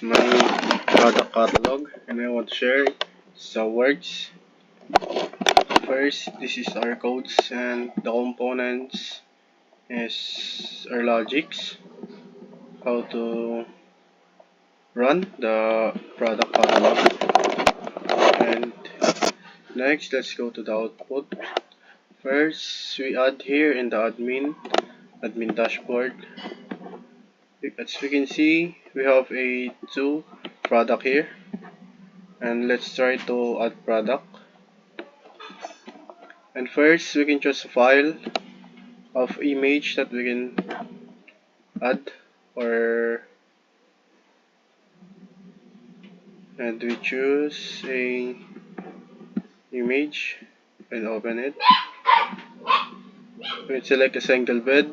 my product catalog, and I want to share some words. First, this is our codes, and the components is our logics, how to run the product catalog. And next, let's go to the output. First, we add here in the admin dashboard. As we can see, we have a two product here, and let's try to add product. And first, we can choose a file of image that we can add, and we choose a image and open it. We select a single bed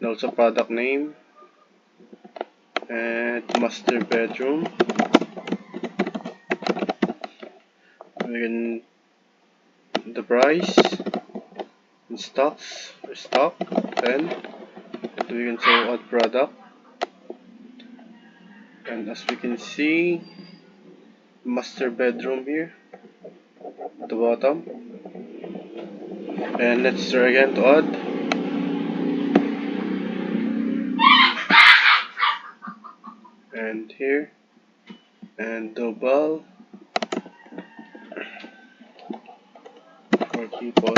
and also product name and master bedroom. We can the price and stock, then we can so add product, and as we can see, master bedroom here at the bottom. And let's try again to add, and here, and double for people.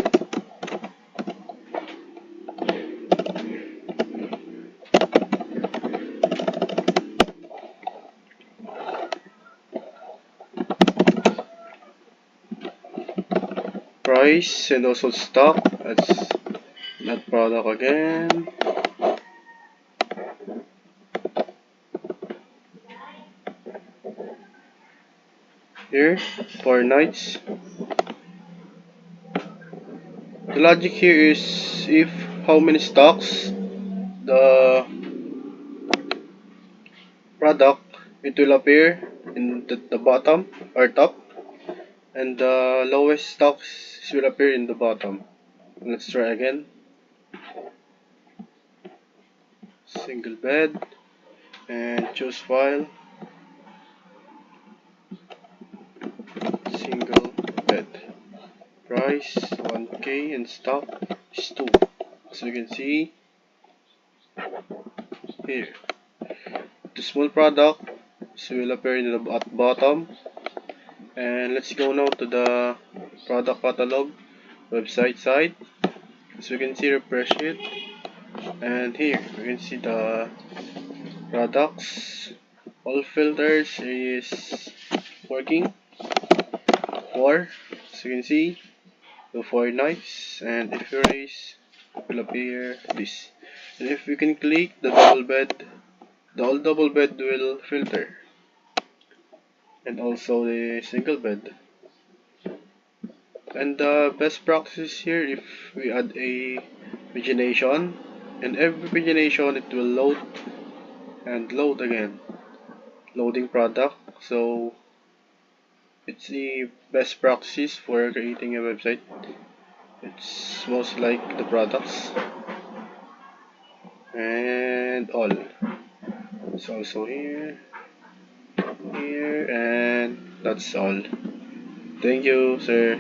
Price and also stock. Let's add product again. Here, 4 nights. The logic here is if how many stocks the product, it will appear in the bottom or top, and the lowest stocks will appear in the bottom. Let's try again. Single bed and choose file. Single bed. Price 1K and stock is 2. As you can see here, the small product will appear in the bottom. And let's go now to the product catalog website side. As we can see, refresh it, and here we can see the products. All filters is working. 4, as you can see, the 4 knives, and if you raise, it will appear this. And if we can click the double bed, the all double bed will filter, and also the single bed. And the best practice here, if we add a pagination, and every pagination it will load and load again, loading product. So it's the best practice for creating a website. It's most like the products and all. It's also here, and that's all. Thank you, sir.